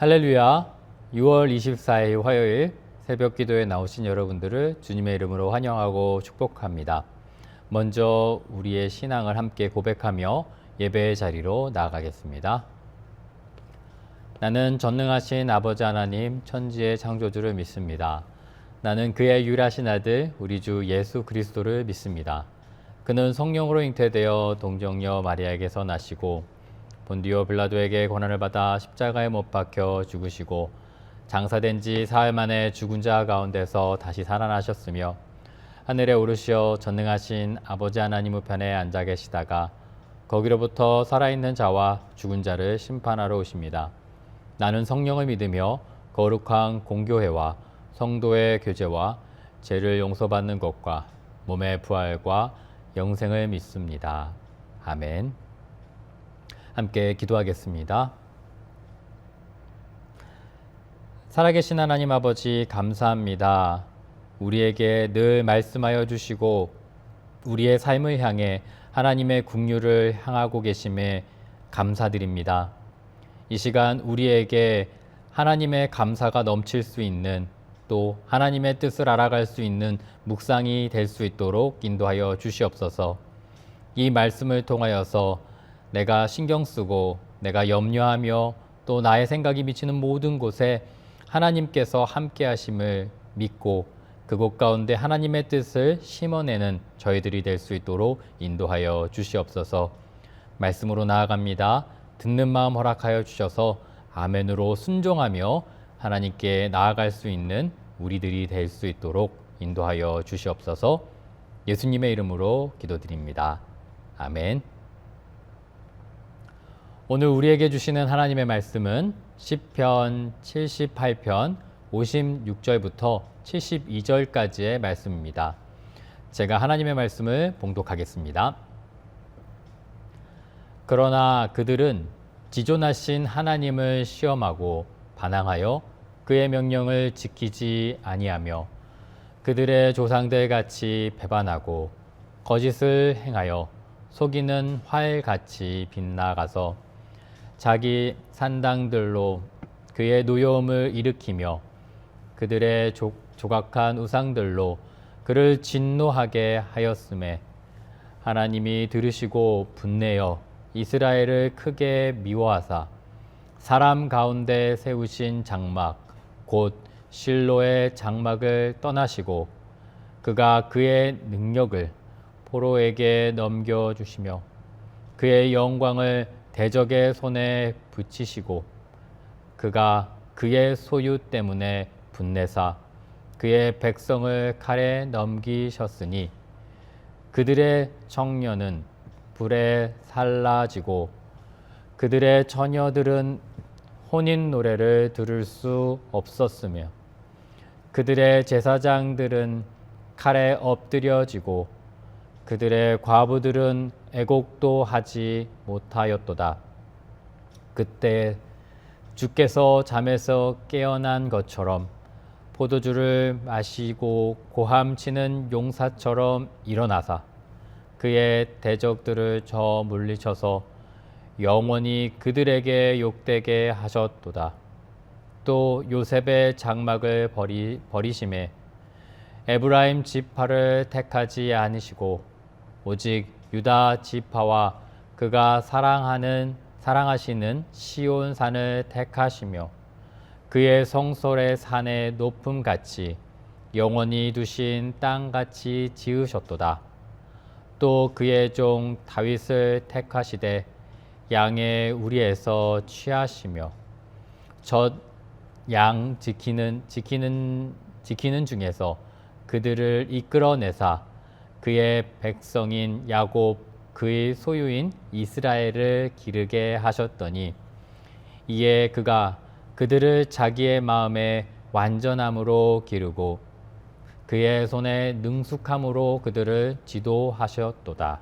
할렐루야. 6월 24일 화요일 새벽 기도에 나오신 여러분들을 주님의 이름으로 환영하고 축복합니다. 먼저 우리의 신앙을 함께 고백하며 예배의 자리로 나아가겠습니다. 나는 전능하신 아버지 하나님 천지의 창조주를 믿습니다. 나는 그의 유일하신 아들 우리 주 예수 그리스도를 믿습니다. 그는 성령으로 잉태되어 동정녀 마리아에게서 나시고 본디오 빌라도에게 고난을 받아 십자가에 못 박혀 죽으시고 장사된 지 사흘 만에 죽은 자 가운데서 다시 살아나셨으며 하늘에 오르시어 전능하신 아버지 하나님 우편에 앉아 계시다가 거기로부터 살아있는 자와 죽은 자를 심판하러 오십니다. 나는 성령을 믿으며 거룩한 공교회와 성도의 교제와 죄를 용서받는 것과 몸의 부활과 영생을 믿습니다. 아멘. 함께 기도하겠습니다. 살아계신 하나님 아버지 감사합니다. 우리에게 늘 말씀하여 주시고 우리의 삶을 향해 하나님의 긍휼을 향하고 계심에 감사드립니다. 이 시간 우리에게 하나님의 감사가 넘칠 수 있는 또 하나님의 뜻을 알아갈 수 있는 묵상이 될 수 있도록 인도하여 주시옵소서. 이 말씀을 통하여서 내가 신경 쓰고 내가 염려하며 또 나의 생각이 미치는 모든 곳에 하나님께서 함께 하심을 믿고 그곳 가운데 하나님의 뜻을 심어내는 저희들이 될 수 있도록 인도하여 주시옵소서. 말씀으로 나아갑니다. 듣는 마음 허락하여 주셔서 아멘으로 순종하며 하나님께 나아갈 수 있는 우리들이 될 수 있도록 인도하여 주시옵소서. 예수님의 이름으로 기도드립니다. 아멘. 오늘 우리에게 주시는 하나님의 말씀은 시편 78편 56절부터 72절까지의 말씀입니다. 제가 하나님의 말씀을 봉독하겠습니다. 그러나 그들은 지존하신 하나님을 시험하고 반항하여 그의 명령을 지키지 아니하며 그들의 조상들 같이 배반하고 거짓을 행하여 속이는 활같이 빗나가서 자기 산당들로 그의 노여움을 일으키며 그들의 조각한 우상들로 그를 진노하게 하였음에 하나님이 들으시고 분내어 이스라엘을 크게 미워하사 사람 가운데 세우신 장막 곧 실로의 장막을 떠나시고 그가 그의 능력을 포로에게 넘겨주시며 그의 영광을 대적의 손에 붙이시고 그가 그의 소유 때문에 분내사 그의 백성을 칼에 넘기셨으니 그들의 청년은 불에 살라지고 그들의 처녀들은 혼인 노래를 들을 수 없었으며 그들의 제사장들은 칼에 엎드려지고 그들의 과부들은 애곡도 하지 못하였도다. 그때 주께서 잠에서 깨어난 것처럼 포도주를 마시고 고함치는 용사처럼 일어나사 그의 대적들을 저 물리쳐서 영원히 그들에게 욕되게 하셨도다. 또 요셉의 장막을 버리심에 에브라임 지파를 택하지 않으시고 오직 유다 지파와 그가 사랑하시는 시온 산을 택하시며 그의 성소의 산의 높음 같이 영원히 두신 땅 같이 지으셨도다. 또 그의 종 다윗을 택하시되 양의 우리에서 취하시며 젖 양 지키는 중에서 그들을 이끌어내사 그의 백성인 야곱 그의 소유인 이스라엘을 기르게 하셨더니 이에 그가 그들을 자기의 마음에 완전함으로 기르고 그의 손에 능숙함으로 그들을 지도하셨도다.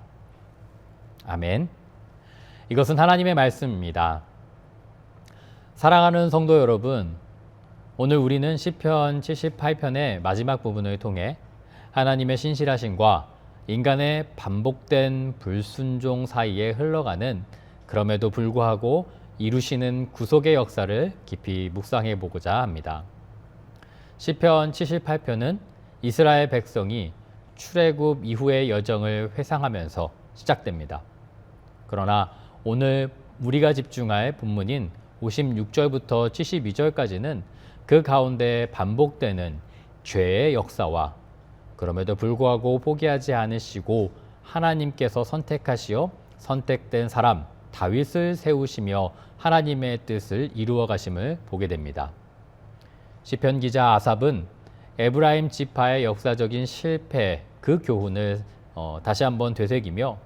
아멘. 이것은 하나님의 말씀입니다. 사랑하는 성도 여러분, 오늘 우리는 시편 78편의 마지막 부분을 통해 하나님의 신실하심과 인간의 반복된 불순종 사이에 흘러가는 그럼에도 불구하고 이루시는 구속의 역사를 깊이 묵상해 보고자 합니다. 시편 78편은 이스라엘 백성이 출애굽 이후의 여정을 회상하면서 시작됩니다. 그러나 오늘 우리가 집중할 본문인 56절부터 72절까지는 그 가운데 반복되는 죄의 역사와 그럼에도 불구하고 포기하지 않으시고 하나님께서 선택하시어 선택된 사람 다윗을 세우시며 하나님의 뜻을 이루어 가심을 보게 됩니다. 시편 기자 아삽은 에브라임 지파의 역사적인 실패, 그 교훈을 다시 한번 되새기며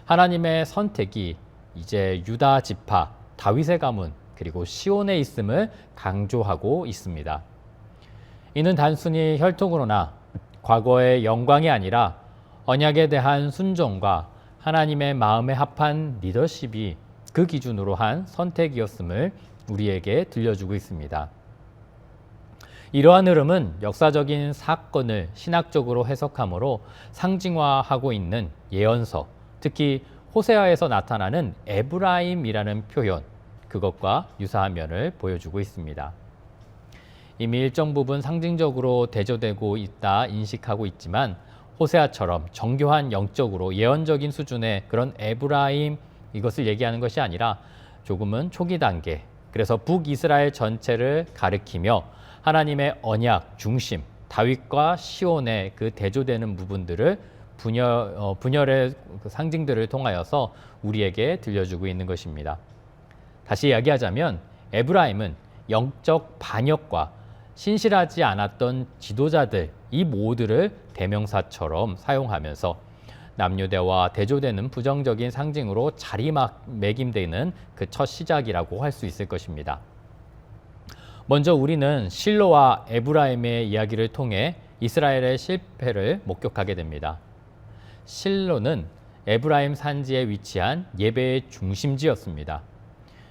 하나님의 선택이 이제 유다 지파, 다윗의 가문, 그리고 시온에 있음을 강조하고 있습니다. 이는 단순히 혈통으로나 과거의 영광이 아니라 언약에 대한 순종과 하나님의 마음에 합한 리더십이 그 기준으로 한 선택이었음을 우리에게 들려주고 있습니다. 이러한 흐름은 역사적인 사건을 신학적으로 해석하므로 상징화하고 있는 예언서, 특히 호세아에서 나타나는 에브라임이라는 표현, 그것과 유사한 면을 보여주고 있습니다. 이미 일정 부분 상징적으로 대조되고 있다 인식하고 있지만 호세아처럼 정교한 영적으로 예언적인 수준의 그런 에브라임, 이것을 얘기하는 것이 아니라 조금은 초기 단계, 그래서 북이스라엘 전체를 가리키며 하나님의 언약 중심, 다윗과 시온의 그 대조되는 부분들을 분열의 상징들을 통하여서 우리에게 들려주고 있는 것입니다. 다시 이야기하자면 에브라임은 영적 반역과 신실하지 않았던 지도자들, 이 모두를 대명사처럼 사용하면서 남유대와 대조되는 부정적인 상징으로 자리매김되는 그 첫 시작이라고 할 수 있을 것입니다. 먼저 우리는 실로와 에브라임의 이야기를 통해 이스라엘의 실패를 목격하게 됩니다. 실로는 에브라임 산지에 위치한 예배의 중심지였습니다.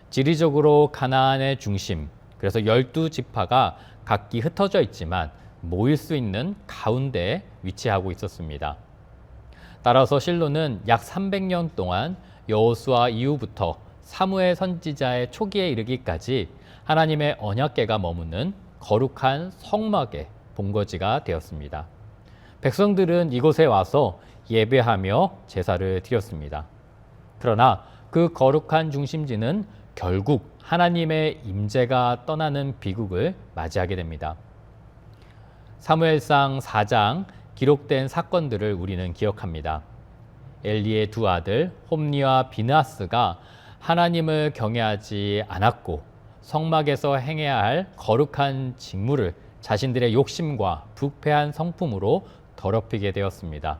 지리적으로 가나안의 중심, 그래서 12지파가 각기 흩어져 있지만 모일 수 있는 가운데에 위치하고 있었습니다. 따라서 실로는 약 300년 동안 여호수아 이후부터 사무엘 선지자의 초기에 이르기까지 하나님의 언약궤가 머무는 거룩한 성막의 본거지가 되었습니다. 백성들은 이곳에 와서 예배하며 제사를 드렸습니다. 그러나 그 거룩한 중심지는 결국 하나님의 임재가 떠나는 비극을 맞이하게 됩니다. 사무엘상 4장 기록된 사건들을 우리는 기억합니다. 엘리의 두 아들 홈니와 비느하스가 하나님을 경외하지 않았고 성막에서 행해야 할 거룩한 직무를 자신들의 욕심과 부패한 성품으로 더럽히게 되었습니다.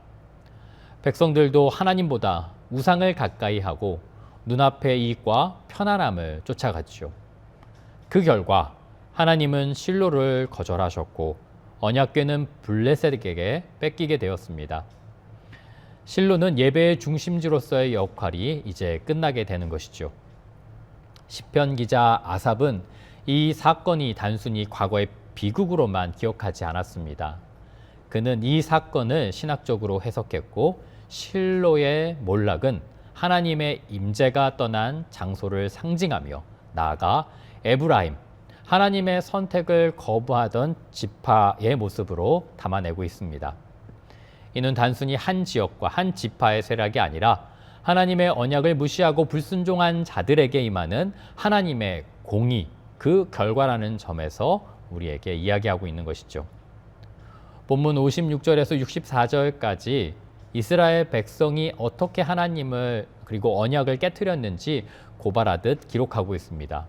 백성들도 하나님보다 우상을 가까이 하고 눈앞의 이익과 편안함을 쫓아갔죠. 그 결과 하나님은 실로를 거절하셨고 언약궤는 블레셋에게 뺏기게 되었습니다. 실로는 예배의 중심지로서의 역할이 이제 끝나게 되는 것이죠. 시편 기자 아삽은 이 사건이 단순히 과거의 비극으로만 기억하지 않았습니다. 그는 이 사건을 신학적으로 해석했고 실로의 몰락은 하나님의 임재가 떠난 장소를 상징하며 나아가 에브라임, 하나님의 선택을 거부하던 지파의 모습으로 담아내고 있습니다. 이는 단순히 한 지역과 한 지파의 쇠락이 아니라 하나님의 언약을 무시하고 불순종한 자들에게 임하는 하나님의 공의, 그 결과라는 점에서 우리에게 이야기하고 있는 것이죠. 본문 56절에서 64절까지 이스라엘 백성이 어떻게 하나님을 그리고 언약을 깨트렸는지 고발하듯 기록하고 있습니다.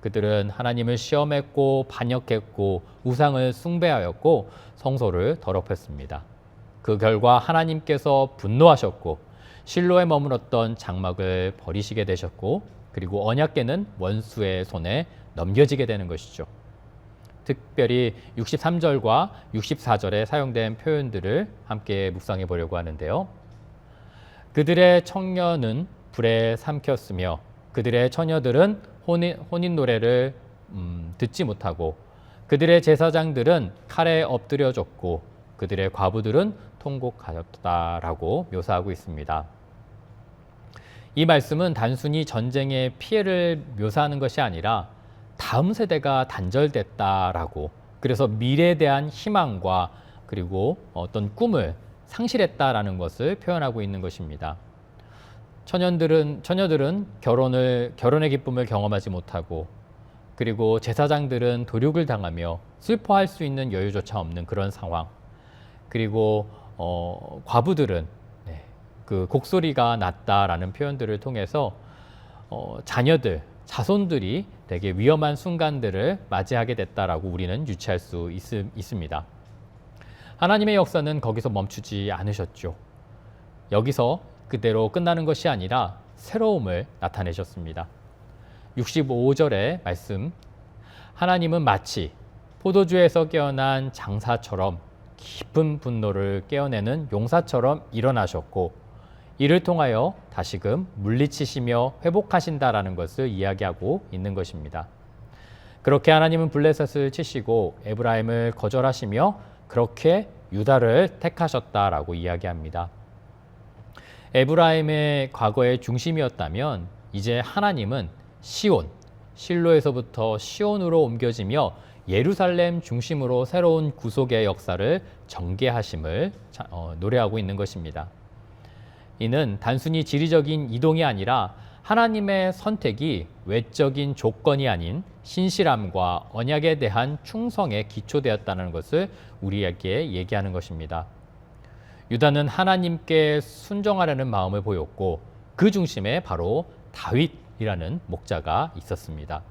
그들은 하나님을 시험했고 반역했고 우상을 숭배하였고 성소를 더럽혔습니다. 그 결과 하나님께서 분노하셨고 실로에 머물렀던 장막을 버리시게 되셨고 그리고 언약궤는 원수의 손에 넘겨지게 되는 것이죠. 특별히 63절과 64절에 사용된 표현들을 함께 묵상해 보려고 하는데요. 그들의 청년은 불에 삼켰으며 그들의 처녀들은 혼인 노래를 듣지 못하고 그들의 제사장들은 칼에 엎드려졌고 그들의 과부들은 통곡하였다라고 묘사하고 있습니다. 이 말씀은 단순히 전쟁의 피해를 묘사하는 것이 아니라 다음 세대가 단절됐다라고, 그래서 미래에 대한 희망과 그리고 어떤 꿈을 상실했다라는 것을 표현하고 있는 것입니다. 처녀들은 결혼의 기쁨을 경험하지 못하고, 그리고 제사장들은 도륙을 당하며 슬퍼할 수 있는 여유조차 없는 그런 상황. 그리고 과부들은 그 곡소리가 났다라는 표현들을 통해서 자녀들, 자손들이 되게 위험한 순간들을 맞이하게 됐다라고 우리는 유추할 수 있습니다. 하나님의 역사는 거기서 멈추지 않으셨죠. 여기서 그대로 끝나는 것이 아니라 새로움을 나타내셨습니다. 65절의 말씀, 하나님은 마치 포도주에서 깨어난 장사처럼 깊은 분노를 깨어내는 용사처럼 일어나셨고, 이를 통하여 다시금 물리치시며 회복하신다라는 것을 이야기하고 있는 것입니다. 그렇게 하나님은 블레셋을 치시고 에브라임을 거절하시며 그렇게 유다를 택하셨다라고 이야기합니다. 에브라임의 과거의 중심이었다면 이제 하나님은 실로에서부터 시온으로 옮겨지며 예루살렘 중심으로 새로운 구속의 역사를 전개하심을 노래하고 있는 것입니다. 이는 단순히 지리적인 이동이 아니라 하나님의 선택이 외적인 조건이 아닌 신실함과 언약에 대한 충성에 기초되었다는 것을 우리에게 얘기하는 것입니다. 유다는 하나님께 순종하려는 마음을 보였고, 그 중심에 바로 다윗이라는 목자가 있었습니다.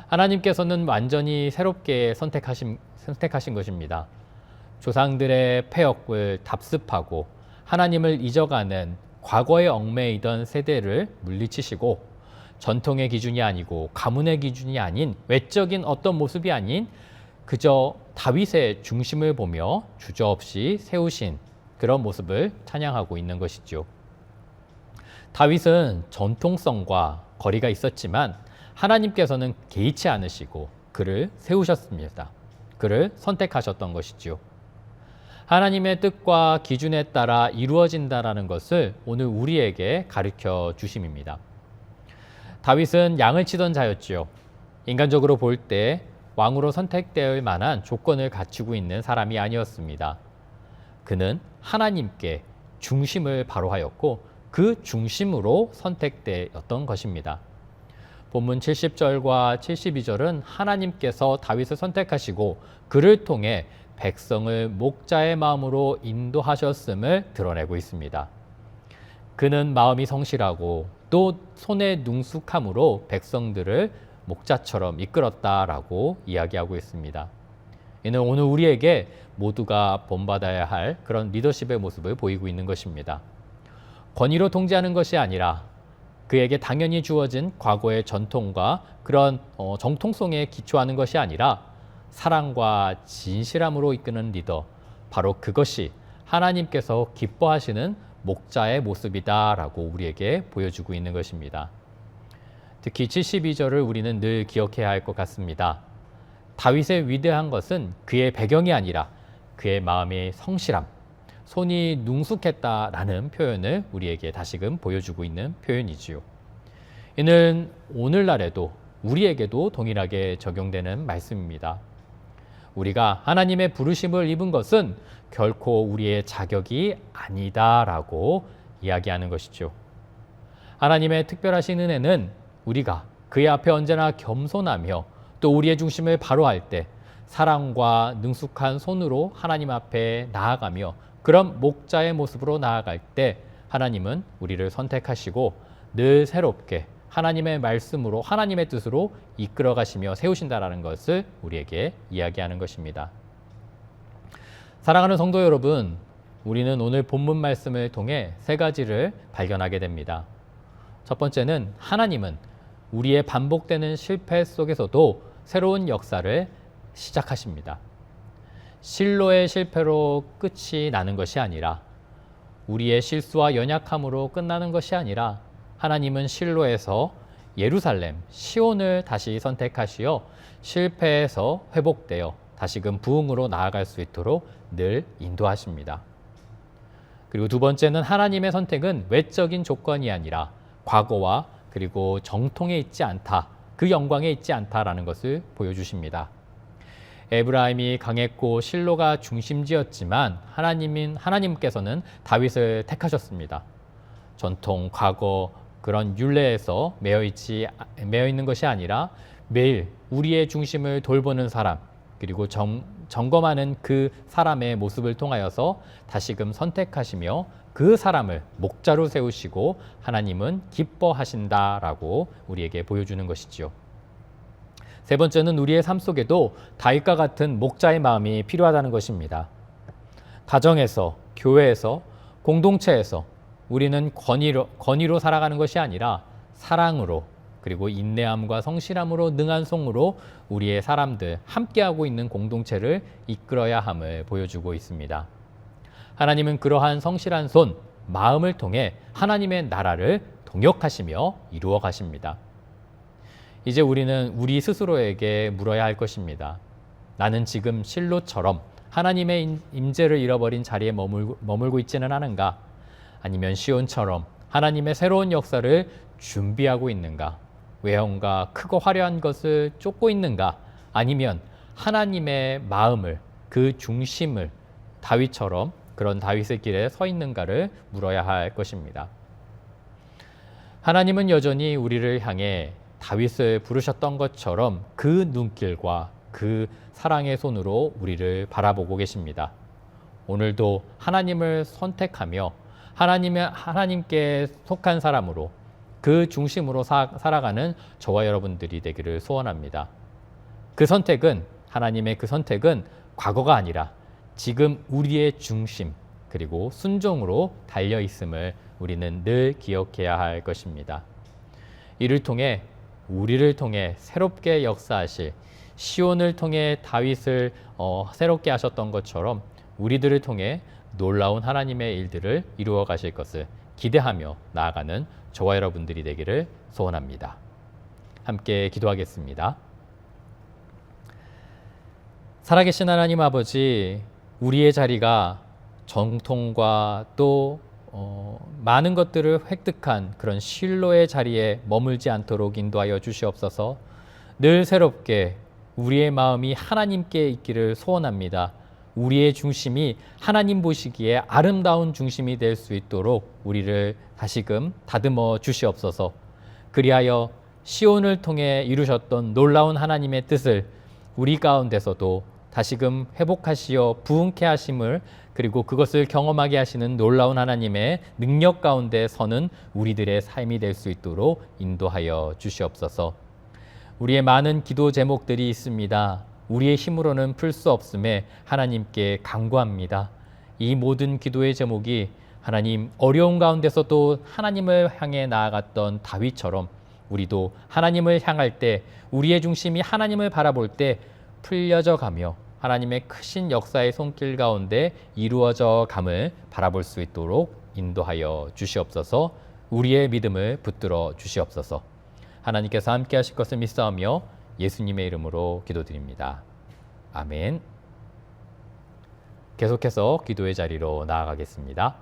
하나님께서는 완전히 새롭게 선택하신 것입니다. 조상들의 패역을 답습하고 하나님을 잊어가는 과거에 얽매이던 세대를 물리치시고, 전통의 기준이 아니고 가문의 기준이 아닌 외적인 어떤 모습이 아닌 그저 다윗의 중심을 보며 주저없이 세우신 그런 모습을 찬양하고 있는 것이죠. 다윗은 전통성과 거리가 있었지만 하나님께서는 개의치 않으시고 그를 세우셨습니다. 그를 선택하셨던 것이죠. 하나님의 뜻과 기준에 따라 이루어진다라는 것을 오늘 우리에게 가르쳐 주심입니다. 다윗은 양을 치던 자였지요. 인간적으로 볼 때 왕으로 선택될 만한 조건을 갖추고 있는 사람이 아니었습니다. 그는 하나님께 중심을 바로 하였고 그 중심으로 선택되었던 것입니다. 본문 70절과 72절은 하나님께서 다윗을 선택하시고 그를 통해 백성을 목자의 마음으로 인도하셨음을 드러내고 있습니다. 그는 마음이 성실하고 또 손에 능숙함으로 백성들을 목자처럼 이끌었다라고 이야기하고 있습니다. 이는 오늘 우리에게 모두가 본받아야 할 그런 리더십의 모습을 보이고 있는 것입니다. 권위로 통제하는 것이 아니라 그에게 당연히 주어진 과거의 전통과 그런 정통성에 기초하는 것이 아니라 사랑과 진실함으로 이끄는 리더, 바로 그것이 하나님께서 기뻐하시는 목자의 모습이다라고 우리에게 보여주고 있는 것입니다. 특히 72절을 우리는 늘 기억해야 할 것 같습니다. 다윗의 위대한 것은 그의 배경이 아니라 그의 마음의 성실함, 손이 능숙했다라는 표현을 우리에게 다시금 보여주고 있는 표현이지요. 이는 오늘날에도 우리에게도 동일하게 적용되는 말씀입니다. 우리가 하나님의 부르심을 입은 것은 결코 우리의 자격이 아니다라고 이야기하는 것이죠. 하나님의 특별하신 은혜는 우리가 그의 앞에 언제나 겸손하며 또 우리의 중심을 바로 할 때 사랑과 능숙한 손으로 하나님 앞에 나아가며 그런 목자의 모습으로 나아갈 때 하나님은 우리를 선택하시고 늘 새롭게 하나님의 말씀으로 하나님의 뜻으로 이끌어 가시며 세우신다라는 것을 우리에게 이야기하는 것입니다. 사랑하는 성도 여러분, 우리는 오늘 본문 말씀을 통해 세 가지를 발견하게 됩니다. 첫 번째는 하나님은 우리의 반복되는 실패 속에서도 새로운 역사를 시작하십니다. 실로의 실패로 끝이 나는 것이 아니라 우리의 실수와 연약함으로 끝나는 것이 아니라 하나님은 실로에서 예루살렘, 시온을 다시 선택하시어 실패에서 회복되어 다시금 부흥으로 나아갈 수 있도록 늘 인도하십니다. 그리고 두 번째는 하나님의 선택은 외적인 조건이 아니라 과거와 그리고 정통에 있지 않다. 그 영광에 있지 않다라는 것을 보여주십니다. 에브라임이 강했고 실로가 중심지였지만 하나님께서는 다윗을 택하셨습니다. 전통, 과거, 그런 율례에서 매여 있는 것이 아니라 매일 우리의 중심을 돌보는 사람, 그리고 점검하는 그 사람의 모습을 통하여서 다시금 선택하시며 그 사람을 목자로 세우시고 하나님은 기뻐하신다라고 우리에게 보여주는 것이지요. 세 번째는 우리의 삶 속에도 다윗과 같은 목자의 마음이 필요하다는 것입니다. 가정에서, 교회에서, 공동체에서 우리는 권위로 살아가는 것이 아니라 사랑으로, 그리고 인내함과 성실함으로 능한 손으로 우리의 사람들, 함께하고 있는 공동체를 이끌어야 함을 보여주고 있습니다. 하나님은 그러한 성실한 손, 마음을 통해 하나님의 나라를 동역하시며 이루어 가십니다. 이제 우리는 우리 스스로에게 물어야 할 것입니다. 나는 지금 실로처럼 하나님의 임재를 잃어버린 자리에 머물고 있지는 않은가? 아니면 시온처럼 하나님의 새로운 역사를 준비하고 있는가? 외형과 크고 화려한 것을 쫓고 있는가? 아니면 하나님의 마음을, 그 중심을 다윗처럼 그런 다윗의 길에 서 있는가를 물어야 할 것입니다. 하나님은 여전히 우리를 향해 다윗을 부르셨던 것처럼 그 눈길과 그 사랑의 손으로 우리를 바라보고 계십니다. 오늘도 하나님을 선택하며 하나님께 속한 사람으로 그 중심으로 살아가는 저와 여러분들이 되기를 소원합니다. 하나님의 그 선택은 과거가 아니라 지금 우리의 중심 그리고 순종으로 달려 있음을 우리는 늘 기억해야 할 것입니다. 우리를 통해 새롭게 역사하실, 시온을 통해 다윗을 새롭게 하셨던 것처럼 우리들을 통해 놀라운 하나님의 일들을 이루어 가실 것을 기대하며 나아가는 저와 여러분들이 되기를 소원합니다. 함께 기도하겠습니다. 살아계신 하나님 아버지, 우리의 자리가 정통과 또 많은 것들을 획득한 그런 실로의 자리에 머물지 않도록 인도하여 주시옵소서. 늘 새롭게 우리의 마음이 하나님께 있기를 소원합니다. 우리의 중심이 하나님 보시기에 아름다운 중심이 될 수 있도록 우리를 다시금 다듬어 주시옵소서. 그리하여 시온을 통해 이루셨던 놀라운 하나님의 뜻을 우리 가운데서도 다시금 회복하시어 부흥케 하심을, 그리고 그것을 경험하게 하시는 놀라운 하나님의 능력 가운데 서는 우리들의 삶이 될 수 있도록 인도하여 주시옵소서. 우리의 많은 기도 제목들이 있습니다. 우리의 힘으로는 풀 수 없음에 하나님께 간구합니다. 이 모든 기도의 제목이 하나님, 어려운 가운데서도 하나님을 향해 나아갔던 다윗처럼 우리도 하나님을 향할 때, 우리의 중심이 하나님을 바라볼 때 풀려져 가며 하나님의 크신 역사의 손길 가운데 이루어져 감을 바라볼 수 있도록 인도하여 주시옵소서. 우리의 믿음을 붙들어 주시옵소서. 하나님께서 함께 하실 것을 믿사오며 예수님의 이름으로 기도드립니다. 아멘. 계속해서 기도의 자리로 나아가겠습니다.